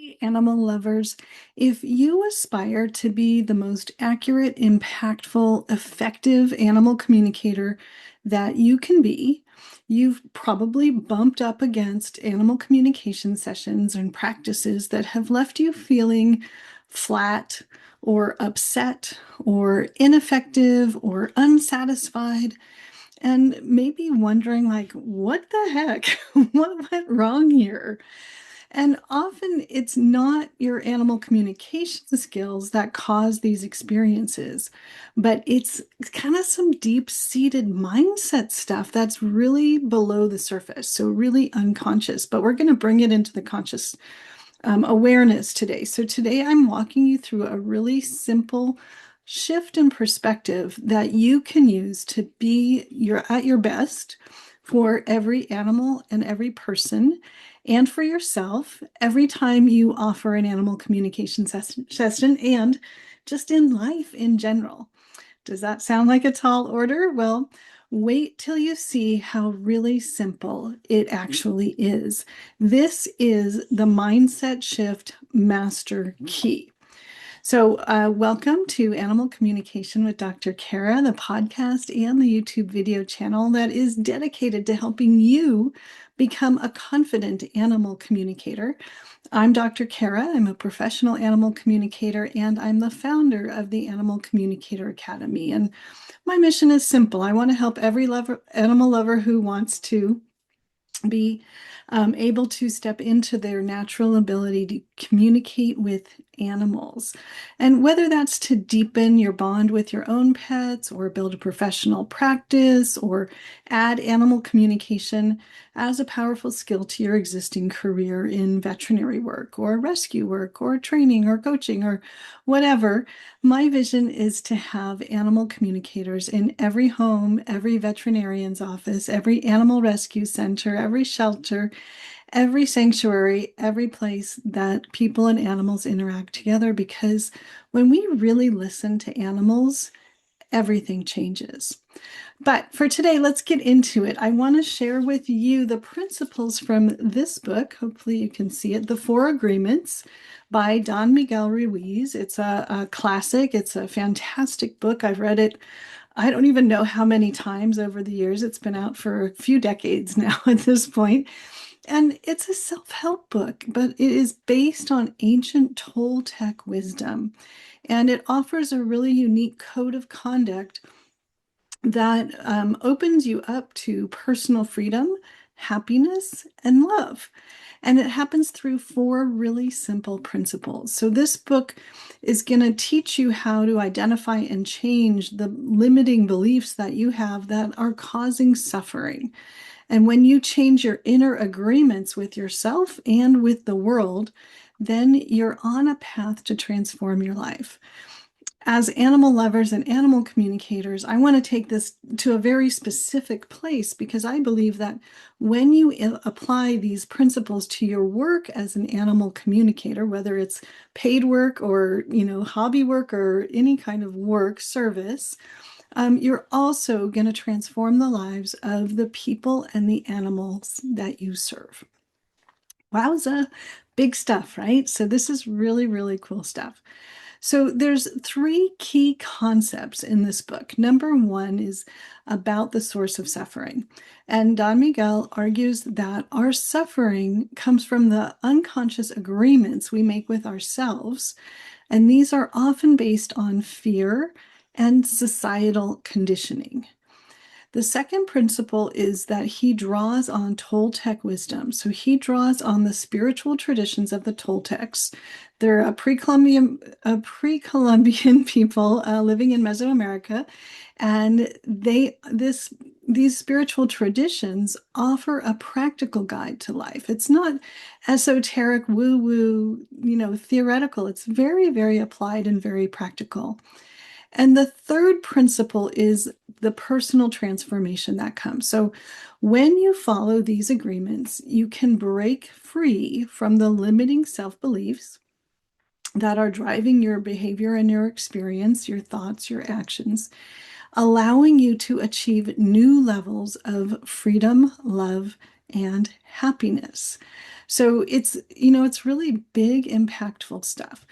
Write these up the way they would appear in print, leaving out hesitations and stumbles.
Hey, animal lovers, if you aspire to be the most accurate, impactful, effective animal communicator that you can be, you've probably bumped up against animal communication sessions and practices that have left you feeling flat or upset or ineffective or unsatisfied and maybe wondering like, what the heck? What went wrong here? And often it's not your animal communication skills that cause these experiences, but it's kind of some deep-seated mindset stuff that's really below the surface, so really unconscious. But we're going to bring it into the conscious awareness today. So today I'm walking you through a really simple shift in perspective that you can use to be at your best for every animal and every person and for yourself every time you offer an animal communication session and just in life in general. Does that sound like a tall order? Well, wait till you see how really simple it actually is. This is the mindset shift master key. So, welcome to Animal Communication with Dr. Cara, the podcast and the YouTube video channel that is dedicated to helping you become a confident animal communicator. I'm Dr. Cara. I'm a professional animal communicator, and I'm the founder of the Animal Communicator Academy. And my mission is simple. I want to help every animal lover who wants to be able to step into their natural ability to communicate with animals. And whether that's to deepen your bond with your own pets or build a professional practice or add animal communication as a powerful skill to your existing career in veterinary work or rescue work or training or coaching or whatever, my vision is to have animal communicators in every home, every veterinarian's office, every animal rescue center, every shelter, every sanctuary, every place that people and animals interact together, because when we really listen to animals, everything changes. But for today, let's get into it. I want to share with you the principles from this book. Hopefully you can see it, The Four Agreements by Don Miguel Ruiz. It's a classic. It's a fantastic book. I've read it, I don't even know how many times over the years. It's been out for a few decades now at this point. And it's a self-help book, but it is based on ancient Toltec wisdom. And it offers a really unique code of conduct that opens you up to personal freedom, happiness, and love. And it happens through four really simple principles. So this book is going to teach you how to identify and change the limiting beliefs that you have that are causing suffering. And when you change your inner agreements with yourself and with the world, then you're on a path to transform your life. As animal lovers and animal communicators, I want to take this to a very specific place because I believe that when you apply these principles to your work as an animal communicator, whether it's paid work or, hobby work or any kind of work service, you're also going to transform the lives of the people and the animals that you serve. Wowza, big stuff, right? So this is really, really cool stuff. So there's three key concepts in this book. Number one is about the source of suffering. And Don Miguel argues that our suffering comes from the unconscious agreements we make with ourselves. And these are often based on fear and societal conditioning. The second principle is that he draws on Toltec wisdom. So he draws on the spiritual traditions of the Toltecs. They're a pre-Columbian people living in Mesoamerica, and these spiritual traditions offer a practical guide to life. It's not esoteric, woo-woo, theoretical. It's very, very applied and very practical. And the third principle is the personal transformation that comes. So when you follow these agreements, you can break free from the limiting self-beliefs that are driving your behavior and your experience, your thoughts, your actions, allowing you to achieve new levels of freedom, love, and happiness. So it's really big, impactful stuff.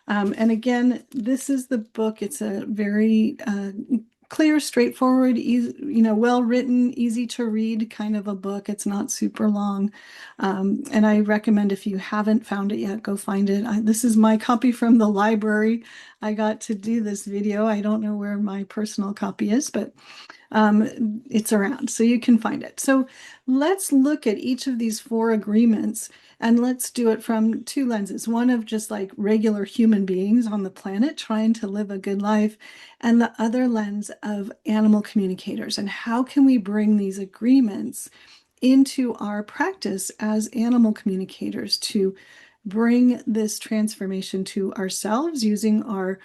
And again, this is the book. It's a very clear, straightforward, easy, well written, easy to read kind of a book. It's not super long. And I recommend if you haven't found it yet, go find it. This is my copy from the library. I got to do this video. I don't know where my personal copy is, but it's around, so you can find it. So let's look at each of these four agreements and let's do it from two lenses. One of just like regular human beings on the planet trying to live a good life, and the other lens of animal communicators. And how can we bring these agreements into our practice as animal communicators to bring this transformation to ourselves using our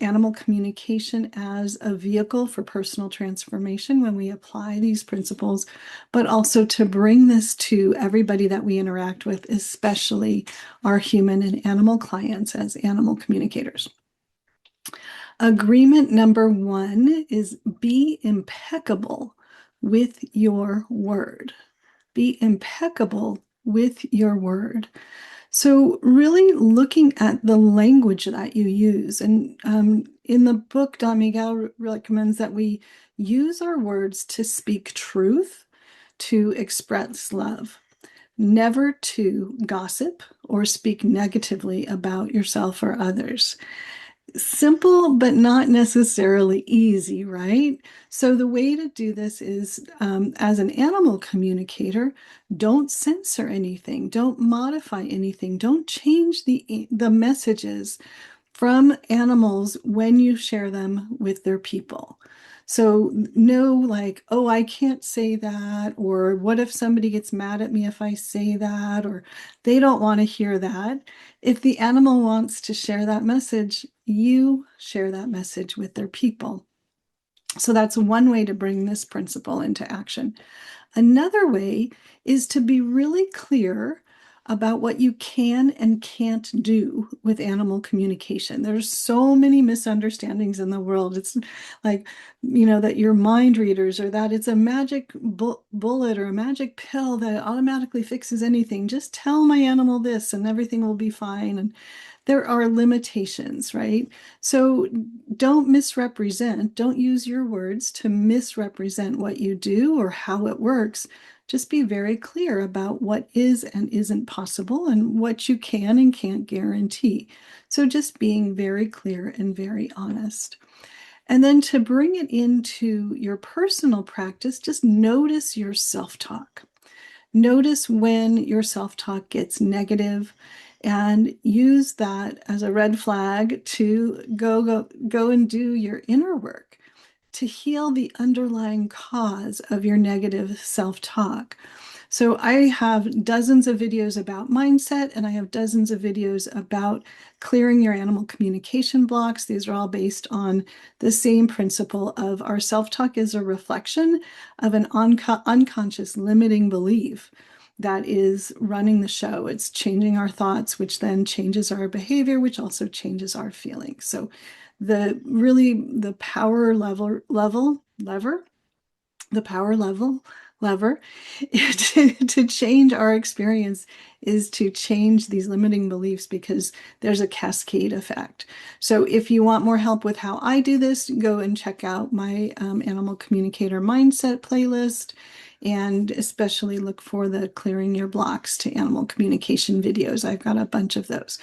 animal communication as a vehicle for personal transformation when we apply these principles, but also to bring this to everybody that we interact with, especially our human and animal clients as animal communicators. Agreement number one is be impeccable with your word. Be impeccable with your word. So really looking at the language that you use. And in the book, Don Miguel recommends that we use our words to speak truth, to express love, never to gossip or speak negatively about yourself or others. Simple, but not necessarily easy, right? So the way to do this is, as an animal communicator, don't censor anything, don't modify anything, don't change the messages from animals when you share them with their people. So no, like, oh, I can't say that, or what if somebody gets mad at me if I say that, or they don't want to hear that. If the animal wants to share that message, you share that message with their people. So that's one way to bring this principle into action. Another way is to be really clear about what you can and can't do with animal communication. There's so many misunderstandings in the world. It's like, that you're mind readers, or that it's a magic bullet or a magic pill that automatically fixes anything. Just tell my animal this and everything will be fine. And there are limitations, right? So don't misrepresent, don't use your words to misrepresent what you do or how it works. Just be very clear about what is and isn't possible and what you can and can't guarantee. So just being very clear and very honest. And then to bring it into your personal practice, just notice your self-talk. Notice when your self-talk gets negative and use that as a red flag to go and do your inner work to heal the underlying cause of your negative self-talk. So I have dozens of videos about mindset, and I have dozens of videos about clearing your animal communication blocks. These are all based on the same principle of our self-talk is a reflection of an unconscious limiting belief that is running the show. It's changing our thoughts, which then changes our behavior, which also changes our feelings. So the power lever to change our experience is to change these limiting beliefs, because there's a cascade effect. So if you want more help with how I do this, go and check out my Animal Communicator Mindset playlist, and especially look for the Clearing Your Blocks to Animal Communication videos. I've got a bunch of those.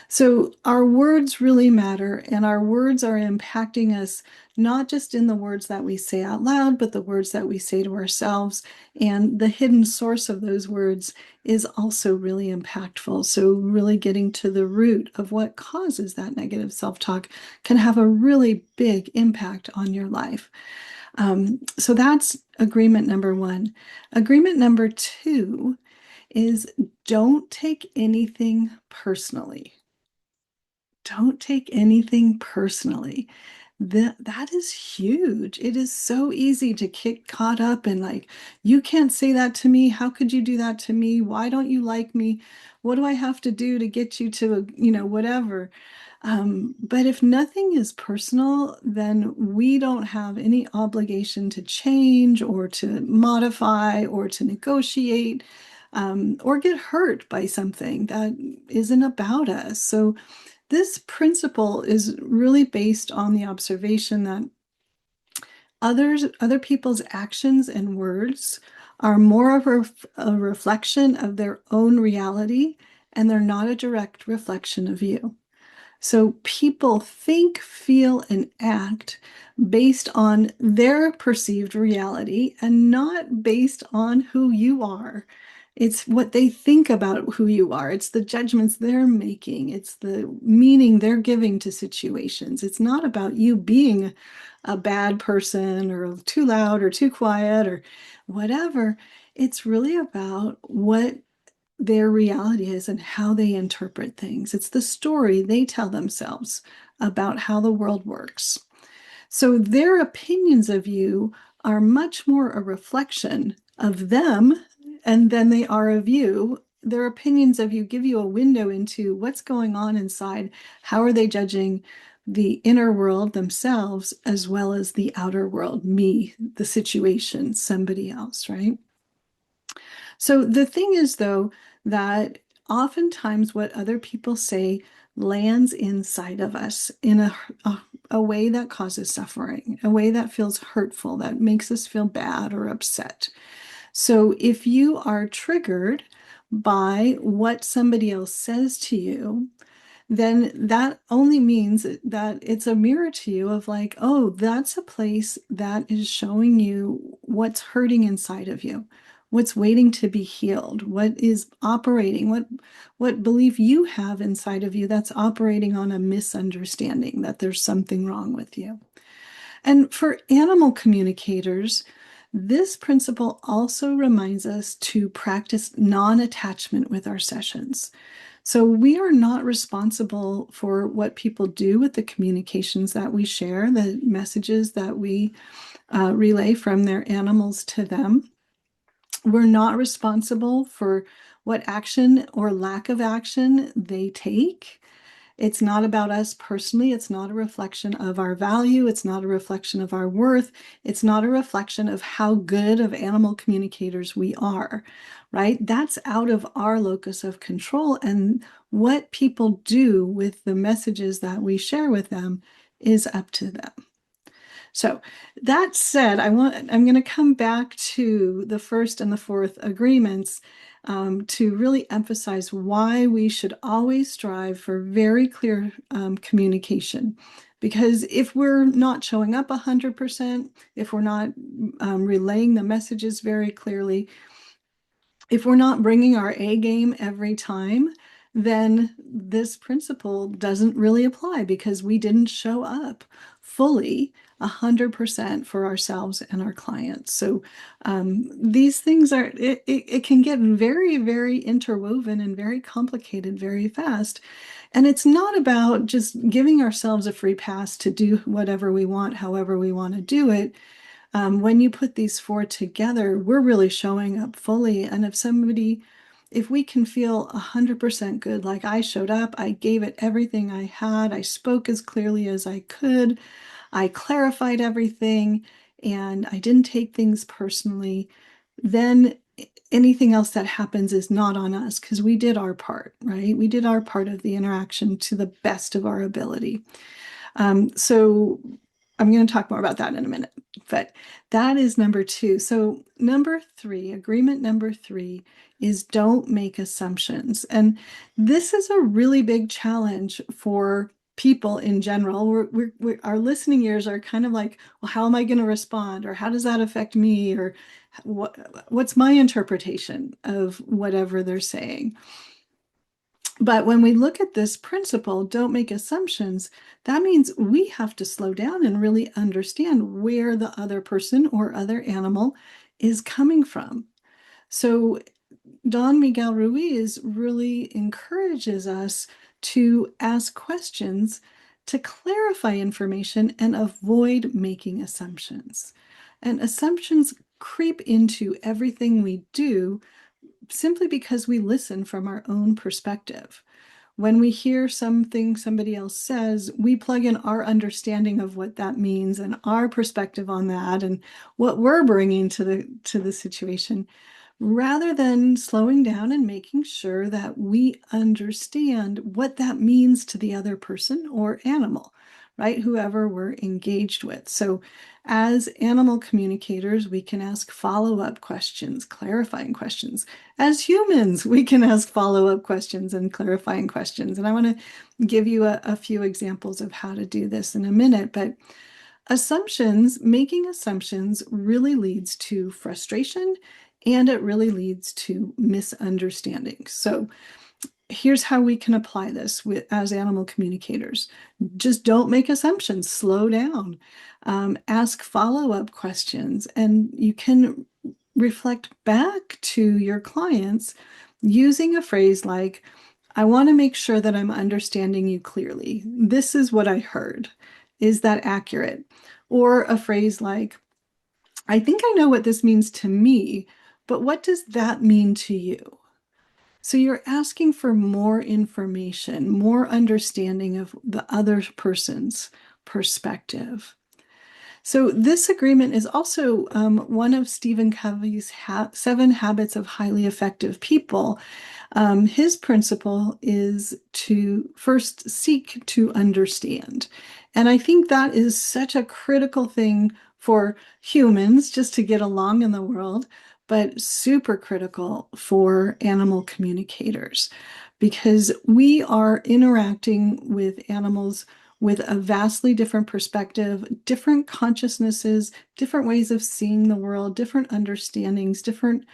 So our words really matter, and our words are impacting us not just in the words that we say out loud, but the words that we say to ourselves. And the hidden source of those words is also really impactful. So really getting to the root of what causes that negative self-talk can have a really big impact on your life. So that's agreement number one. Agreement number two is don't take anything personally. Don't take anything personally. That is huge. It is so easy to get caught up in like, you can't say that to me. How could you do that to me? Why don't you like me? What do I have to do to get you to, whatever? But if nothing is personal, then we don't have any obligation to change or to modify or to negotiate or get hurt by something that isn't about us. So this principle is really based on the observation that other people's actions and words are more of a reflection of their own reality, and they're not a direct reflection of you. So people think, feel, and act based on their perceived reality and not based on who you are. It's what they think about who you are. It's the judgments they're making. It's the meaning they're giving to situations. It's not about you being a bad person or too loud or too quiet or whatever. It's really about what their reality is and how they interpret things. It's the story they tell themselves about how the world works. So their opinions of you are much more a reflection of them and than they are of you. Their opinions of you give you a window into what's going on inside. How are they judging the inner world themselves as well as the outer world, me, the situation, somebody else, right? So the thing is, though, that oftentimes what other people say lands inside of us in a way that causes suffering, a way that feels hurtful, that makes us feel bad or upset. So if you are triggered by what somebody else says to you, then that only means that it's a mirror to you of like, oh, that's a place that is showing you what's hurting inside of you, what's waiting to be healed, what is operating, what belief you have inside of you that's operating on a misunderstanding that there's something wrong with you. And for animal communicators, this principle also reminds us to practice non-attachment with our sessions. So we are not responsible for what people do with the communications that we share, the messages that we relay from their animals to them. We're not responsible for what action or lack of action they take. It's not about us personally. It's not a reflection of our value. It's not a reflection of our worth. It's not a reflection of how good of animal communicators we are, right? That's out of our locus of control. And what people do with the messages that we share with them is up to them. So that said, I'm going to come back to the first and the fourth agreements to really emphasize why we should always strive for very clear communication. Because if we're not showing up 100%, if we're not relaying the messages very clearly, if we're not bringing our A game every time, then this principle doesn't really apply because we didn't show up fully 100% for ourselves and our clients. So these things it can get very, very interwoven and very complicated very fast. And it's not about just giving ourselves a free pass to do whatever we want, however we want to do it. When you put these four together, we're really showing up fully. And if we can feel 100% good, like I showed up, I gave it everything I had, I spoke as clearly as I could, I clarified everything, and I didn't take things personally, then anything else that happens is not on us because we did our part, right? We did our part of the interaction to the best of our ability. So I'm going to talk more about that in a minute, but that is number two. So number three, agreement number three is don't make assumptions. And this is a really big challenge for people in general. Our listening ears are kind of like, well, how am I going to respond? Or how does that affect me? Or what's my interpretation of whatever they're saying? But when we look at this principle, don't make assumptions, that means we have to slow down and really understand where the other person or other animal is coming from. So Don Miguel Ruiz really encourages us to ask questions to clarify information and avoid making assumptions. And assumptions creep into everything we do simply because we listen from our own perspective. when we hear something somebody else says, we plug in our understanding of what that means and our perspective on that and what we're bringing to the situation, rather than slowing down and making sure that we understand what that means to the other person or animal, right? Whoever we're engaged with. So as animal communicators, we can ask follow-up questions, clarifying questions. As humans, we can ask follow-up questions and clarifying questions. And I want to give you a few examples of how to do this in a minute, but making assumptions really leads to frustration, and it really leads to misunderstanding. So here's how we can apply this as animal communicators. Just don't make assumptions, slow down, ask follow-up questions, and you can reflect back to your clients using a phrase like, I want to make sure that I'm understanding you clearly. This is what I heard. Is that accurate? Or a phrase like, I think I know what this means to me, but what does that mean to you? So you're asking for more information, more understanding of the other person's perspective. So this agreement is also one of Stephen Covey's 7 Habits of Highly Effective People. His principle is to first seek to understand. And I think that is such a critical thing for humans just to get along in the world, but super critical for animal communicators because we are interacting with animals with a vastly different perspective, different consciousnesses, different ways of seeing the world, different understandings, different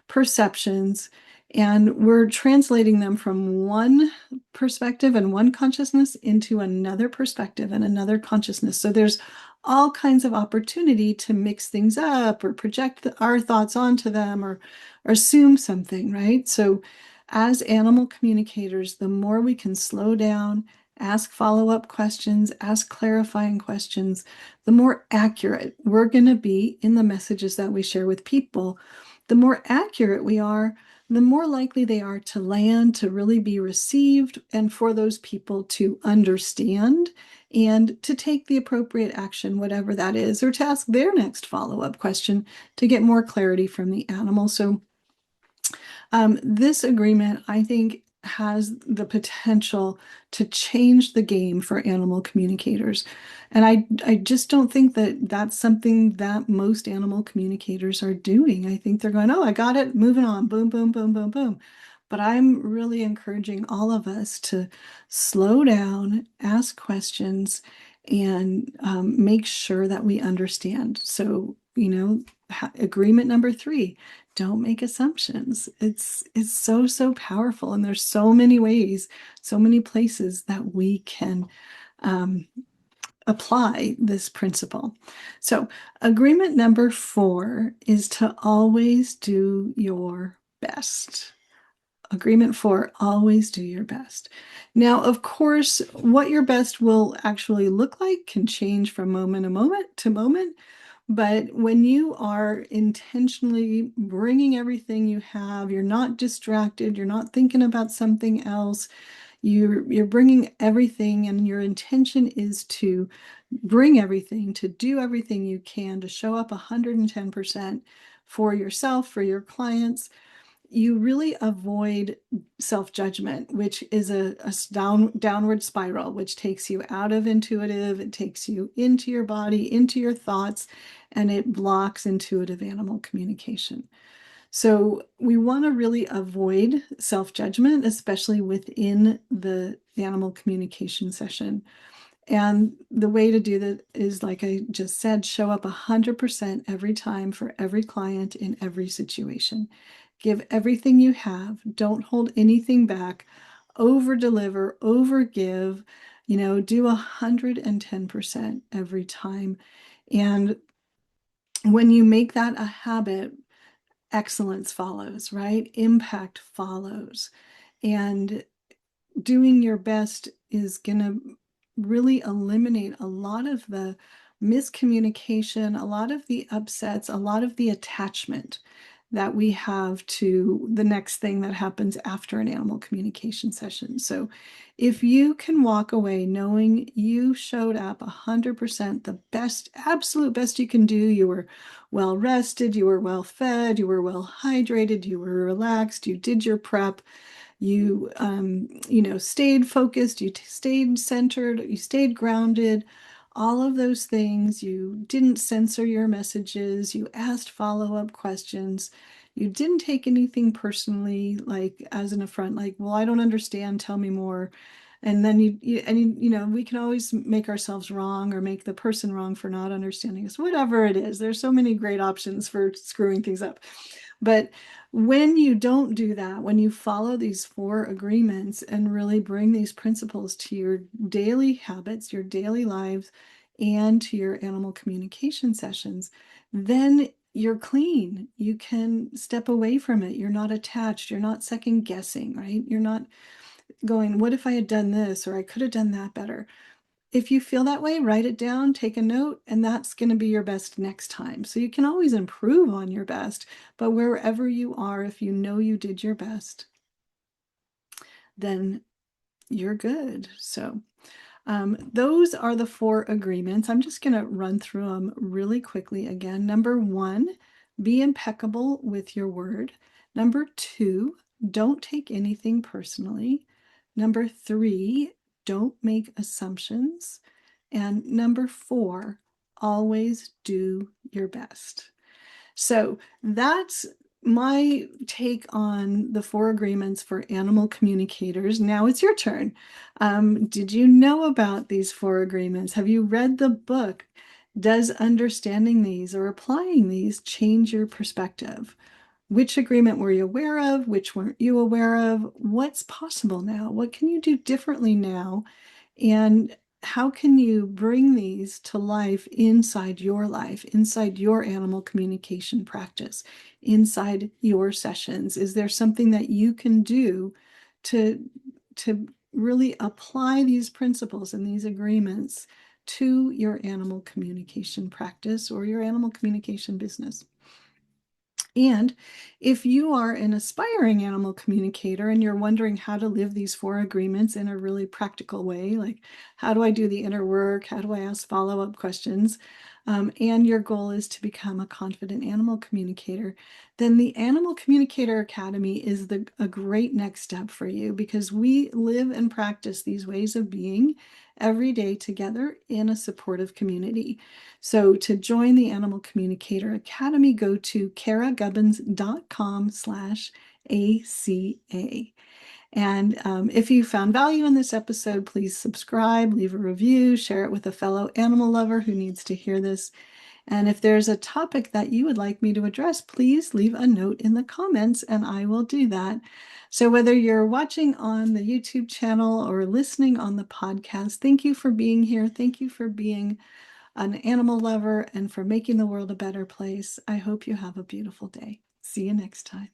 perceptions. And we're translating them from one perspective and one consciousness into another perspective and another consciousness. So there's all kinds of opportunity to mix things up or project our thoughts onto them or assume something, right? So as animal communicators, the more we can slow down, ask follow-up questions, ask clarifying questions, the more accurate we're going to be in the messages that we share with people. The more accurate we are, the more likely they are to land, to really be received, and for those people to understand and to take the appropriate action, whatever that is, or to ask their next follow-up question to get more clarity from the animal. So this agreement, I think, has the potential to change the game for animal communicators. And I just don't think that that's something that most animal communicators are doing. I think they're going, oh, I got it, moving on, boom, boom, boom, boom, boom. But I'm really encouraging all of us to slow down, ask questions, and make sure that we understand. So, agreement number 3, don't make assumptions. It's so powerful, and there's so many ways, so many places that we can apply this principle. So agreement number 4 is to always do your best. Agreement 4, always do your best. Now, of course, what your best will actually look like can change from moment to moment. But when you are intentionally bringing everything you have, you're not distracted, you're not thinking about something else, you're bringing everything, and your intention is to bring everything, to do everything you can to show up 110% for yourself, for your clients. You really avoid self-judgment, which is a downward spiral, which takes you out of intuitive, it takes you into your body, into your thoughts, and it blocks intuitive animal communication. So we want to really avoid self-judgment, especially within the animal communication session. And the way to do that is, like I just said, show up 100% every time for every client in every situation. Give everything you have. Don't hold anything back. Over deliver, over give, do 110% every time. And when you make that a habit, excellence follows, right? Impact follows. And doing your best is going to really eliminate a lot of the miscommunication, a lot of the upsets, a lot of the attachment that we have to the next thing that happens after an animal communication session. So if you can walk away knowing you showed up 100%, the best, absolute best you can do, you were well rested, you were well fed, you were well hydrated, you were relaxed, you did your prep, you stayed focused, you stayed centered, you stayed grounded, all of those things. You didn't censor your messages, you asked follow-up questions, you didn't take anything personally, like as an affront, like, well, I don't understand, tell me more. And then we can always make ourselves wrong or make the person wrong for not understanding us, whatever it is. There's so many great options for screwing things up. But when you don't do that, when you follow these 4 agreements and really bring these principles to your daily habits, your daily lives, and to your animal communication sessions, then you're clean. You can step away from it. You're not attached. You're not second guessing, right? You're not going, what if I had done this, or I could have done that better? If you feel that way, write it down, take a note, and that's going to be your best next time. So you can always improve on your best, but wherever you are, if you know you did your best, then you're good. So those are the 4 agreements. I'm just going to run through them really quickly again. Number 1, be impeccable with your word. Number 2, don't take anything personally. Number 3, don't make assumptions. And number 4, always do your best. So that's my take on the 4 agreements for animal communicators. Now it's your turn. Did you know about these 4 agreements? Have you read the book? Does understanding these or applying these change your perspective? Which agreement were you aware of? Which weren't you aware of? What's possible now? What can you do differently now? And how can you bring these to life, inside your animal communication practice, inside your sessions? Is there something that you can do to, to really apply these principles and these agreements to your animal communication practice or your animal communication business? And if you are an aspiring animal communicator and you're wondering how to live these 4 agreements in a really practical way, like how do I do the inner work? How do I ask follow-up questions? And your goal is to become a confident animal communicator, then the Animal Communicator Academy is a great next step for you, because we live and practice these ways of being every day together in a supportive community. So to join the Animal Communicator Academy, go to caragubbins.com/ACA. And if you found value in this episode, please subscribe, leave a review, share it with a fellow animal lover who needs to hear this. And if there's a topic that you would like me to address, please leave a note in the comments and I will do that. So whether you're watching on the YouTube channel or listening on the podcast, thank you for being here. Thank you for being an animal lover and for making the world a better place. I hope you have a beautiful day. See you next time.